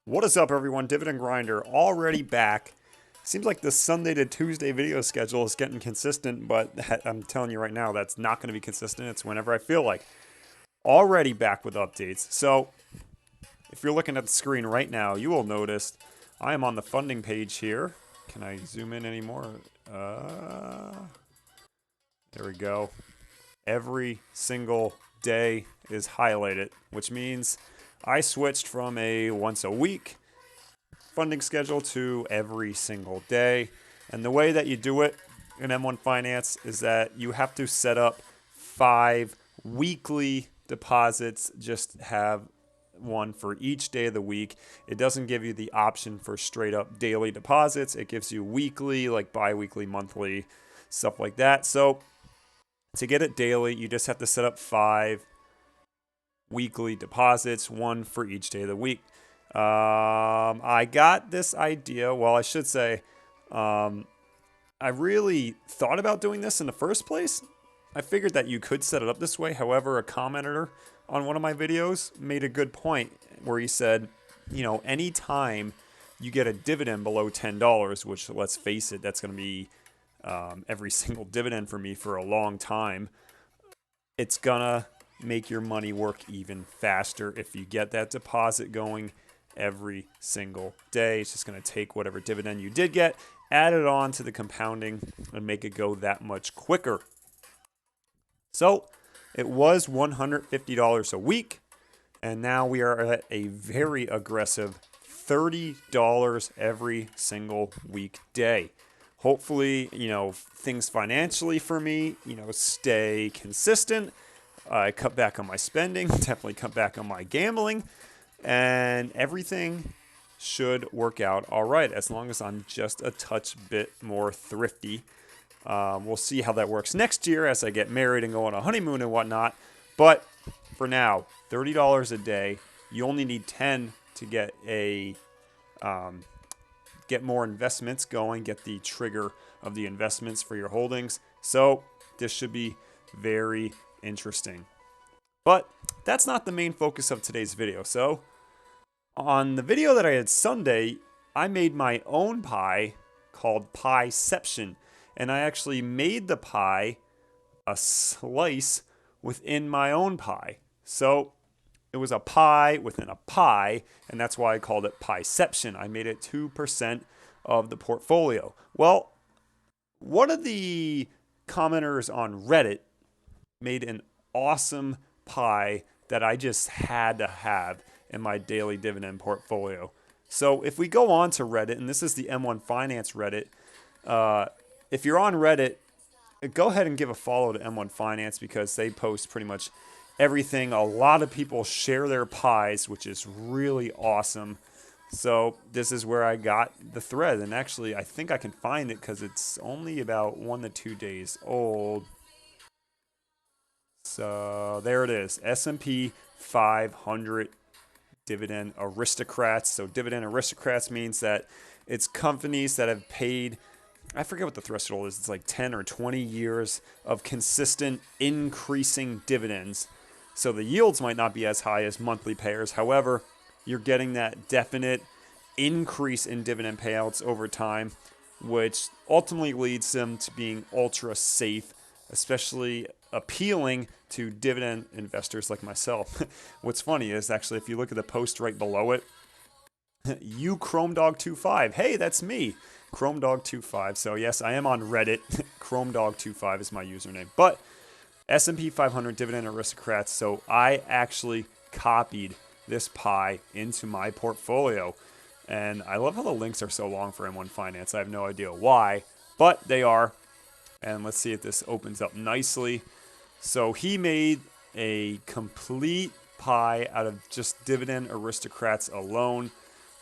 What is up, everyone? Dividend Grinder already back. Seems like the Sunday to Tuesday video schedule is getting consistent, but I'm telling you right now, that's not going to be consistent. It's whenever I feel like. Already back with updates. So, if you're looking at the screen right now, you will notice I am on the funding page here. Can I zoom in anymore? There we go. Every single day is highlighted, which means I switched from a once a week funding schedule to every single day. And the way that you do it in M1 Finance is that you have to set up 5 weekly deposits. Just have one for each day of the week. It doesn't give you the option for straight up daily deposits. It gives you weekly, like bi-weekly, monthly, stuff like that. So to get it daily, you just have to set up 5 weekly deposits, one for each day of the week. I got this idea. Well, I should say, I really thought about doing this in the first place. I figured that you could set it up this way. However, a commenter on one of my videos made a good point where he said, you know, anytime you get a dividend below $10, which, let's face it, that's going to be every single dividend for me for a long time, it's gonna make your money work even faster if you get that deposit going every single day. It's just going to take whatever dividend you did get, add it on to the compounding, and make it go that much quicker. So it was $150 a week, and now we are at a very aggressive $30 every single weekday. Hopefully, you know, things financially for me, you know, stay consistent. I cut back on my spending, definitely cut back on my gambling, and everything should work out all right as long as I'm just a touch bit more thrifty. We'll see how that works next year as I get married and go on a honeymoon and whatnot. But for now, $30 a day. You only need 10 to get get more investments going, get the trigger of the investments for your holdings. So this should be very interesting. But that's not the main focus of today's video. So on the video that I had Sunday, I made my own pie called Pieception. And I actually made the pie a slice within my own pie. So it was a pie within a pie, and that's why I called it Pieception. I made it 2% of the portfolio. Well, one of the commenters on Reddit made an awesome pie that I just had to have in my daily dividend portfolio. So if we go on to Reddit, and this is the M1 Finance Reddit, if you're on Reddit, go ahead and give a follow to M1 Finance because they post pretty much everything. A lot of people share their pies, which is really awesome. So this is where I got the thread. And actually, I think I can find it because it's only about 1 to 2 days old. So there it is. S&P 500 Dividend Aristocrats. So Dividend Aristocrats means that it's companies that have paid, I forget what the threshold is. It's like 10 or 20 years of consistent increasing dividends. So the yields might not be as high as monthly payers. However, you're getting that definite increase in dividend payouts over time, which ultimately leads them to being ultra safe, especially appealing to dividend investors like myself. What's funny is actually if you look at the post right below it, you ChromeDog25. Hey, that's me. ChromeDog25. So yes, I am on Reddit. ChromeDog25 is my username. But S&P 500 Dividend Aristocrats. So I actually copied this pie into my portfolio. And I love how the links are so long for M1 Finance. I have no idea why, but they are. And let's see if this opens up nicely. So he made a complete pie out of just Dividend Aristocrats alone.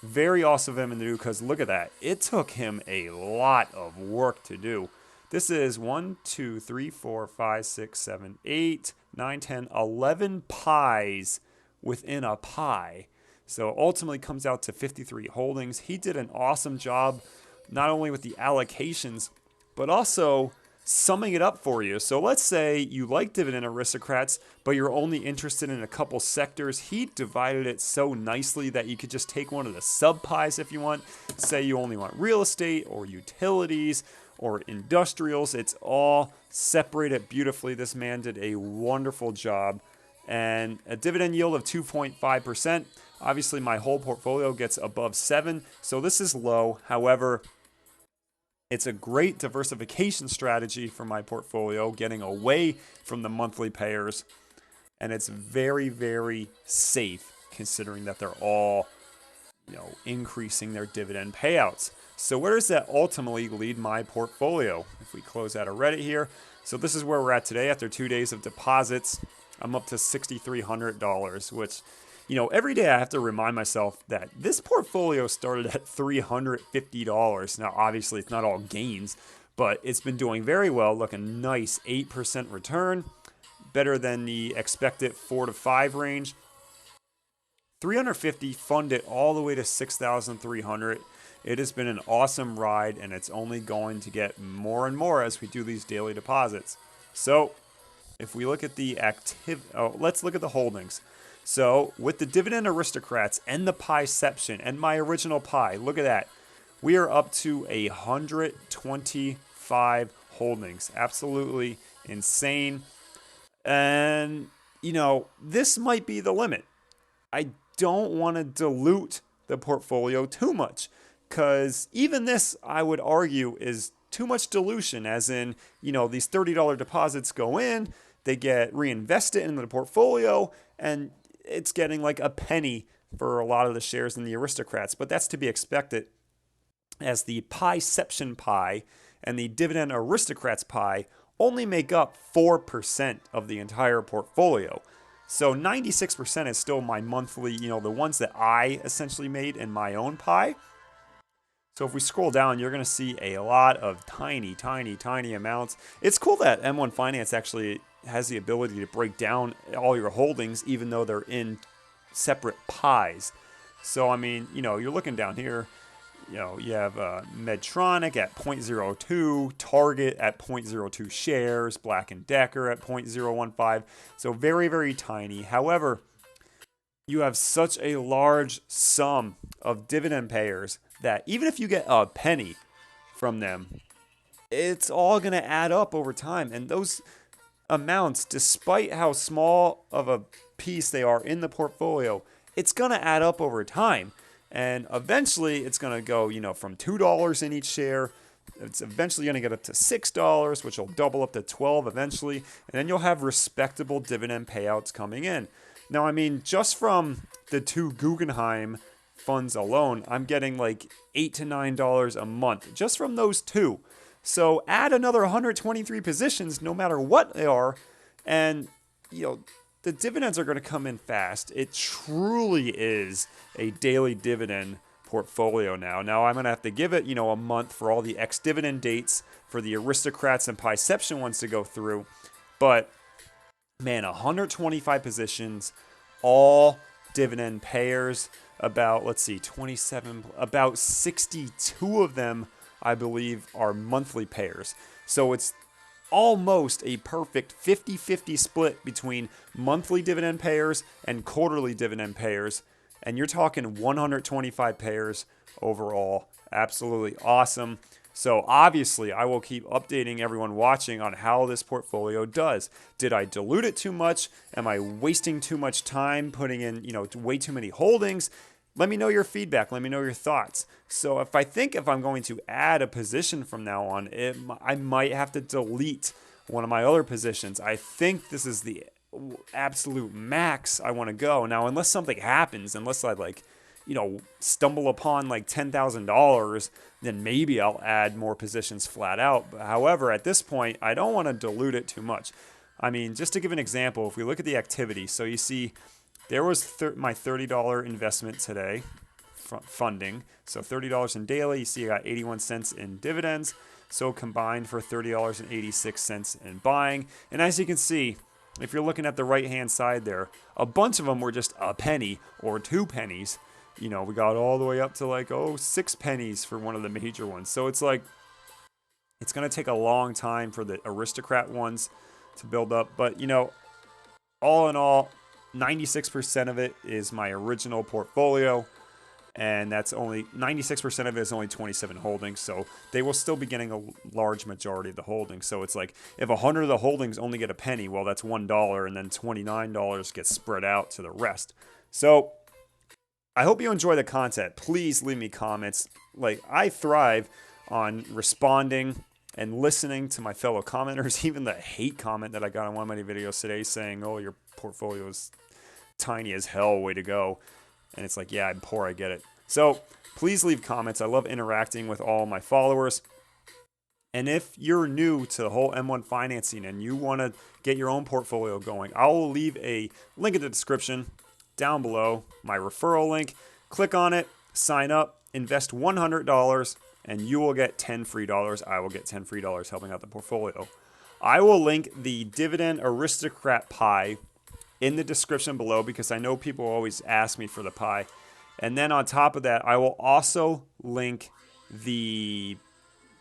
Very awesome of him to do because look at that. It took him a lot of work to do. This is 1, 2, 3, 4, 5, 6, 7, 8, 9, 10, 11 pies within a pie. So ultimately comes out to 53 holdings. He did an awesome job not only with the allocations, but also summing it up for you. So let's say you like Dividend Aristocrats, but you're only interested in a couple sectors. He divided it so nicely that you could just take one of the sub pies if you want. Say you only want real estate or utilities or industrials. It's all separated beautifully. This man did a wonderful job. And a dividend yield of 2.5%. Obviously, my whole portfolio gets above 7, so this is low. However, it's a great diversification strategy for my portfolio, getting away from the monthly payers. And it's very, very safe considering that they're all, increasing their dividend payouts. So where does that ultimately lead my portfolio? If we close out of Reddit here. So this is where we're at today after 2 days of deposits. I'm up to $6,300, which, every day I have to remind myself that this portfolio started at $350. Now, obviously, it's not all gains, but it's been doing very well. Look, a nice 8% return, better than the expected 4 to 5 range. 350 funded all the way to 6,300. It has been an awesome ride, and it's only going to get more and more as we do these daily deposits. So, if we look at the let's look at the holdings. So with the Dividend Aristocrats and the Pieception and my original pie, look at that. We are up to 125 holdings. Absolutely insane. And, this might be the limit. I don't want to dilute the portfolio too much because even this, I would argue, is too much dilution, as in, these $30 deposits go in, they get reinvested into the portfolio, and it's getting like a penny for a lot of the shares in the Aristocrats. But that's to be expected, as the Pieception pie and the Dividend Aristocrats pie only make up 4% of the entire portfolio. So 96% is still my monthly, the ones that I essentially made in my own pie. So if we scroll down, you're going to see a lot of tiny, tiny, tiny amounts. It's cool that M1 Finance actually has the ability to break down all your holdings, even though they're in separate pies. So, you're looking down here, you have Medtronic at 0.02, Target at 0.02 shares, Black & Decker at 0.015. So very, very tiny. However, you have such a large sum of dividend payers that even if you get a penny from them, it's all going to add up over time. And those amounts, despite how small of a piece they are in the portfolio, it's going to add up over time. And eventually it's going to go, from $2 in each share. It's eventually going to get up to $6, which will double up to $12 eventually. And then you'll have respectable dividend payouts coming in. Now, just from the 2 Guggenheim funds alone, I'm getting like $8 to $9 a month just from those 2. So add another 123 positions, no matter what they are, and the dividends are going to come in fast. It truly is a daily dividend portfolio now. Now I'm going to have to give it, a month for all the ex-dividend dates for the Aristocrats and Pieception ones to go through. But man, 125 positions, all dividend payers. About, 27, about 62 of them, I believe, are monthly payers. So it's almost a perfect 50-50 split between monthly dividend payers and quarterly dividend payers. And you're talking 125 payers overall. Absolutely awesome. So obviously, I will keep updating everyone watching on how this portfolio does. Did I dilute it too much? Am I wasting too much time putting in, way too many holdings? Let me know your feedback. Let me know your thoughts. So if I'm going to add a position from now on, I might have to delete one of my other positions. I think this is the absolute max I want to go. Now, unless something happens, unless I stumble upon like $10,000, then maybe I'll add more positions flat out. But however, at this point, I don't want to dilute it too much. Just to give an example, if we look at the activity, so you see there was my $30 investment today, funding. So $30 in daily, you see I got 81 cents in dividends. So combined for $30.86 in buying. And as you can see, if you're looking at the right-hand side there, a bunch of them were just a penny or 2 pennies. We got all the way up to 6 pennies for one of the major ones. So it's It's going to take a long time for the Aristocrat ones to build up. But, you know, all in all, 96% of it is my original portfolio. And that's only 96% of it is only 27 holdings. So they will still be getting a large majority of the holdings. So it's like if 100 of the holdings only get a penny, well, that's $1. And then $29 gets spread out to the rest. So I hope you enjoy the content. Please leave me comments. Like, I thrive on responding and listening to my fellow commenters. Even the hate comment that I got on one of my videos today saying, oh, your portfolio is tiny as hell, way to go. And it's like, yeah, I'm poor, I get it. So please leave comments. I love interacting with all my followers. And if you're new to the whole M1 financing and you want to get your own portfolio going, I'll leave a link in the description down below, my referral link. Click on it, sign up, invest $100, and you will get 10 free dollars. I will get 10 free dollars helping out the portfolio. I will link the Dividend Aristocrat pie in the description below because I know people always ask me for the pie. And then on top of that, I will also link the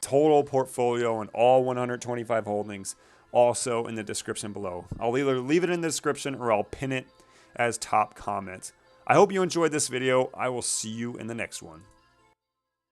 total portfolio and all 125 holdings also in the description below. I'll either leave it in the description or I'll pin it as top comment. I hope you enjoyed this video. I will see you in the next one.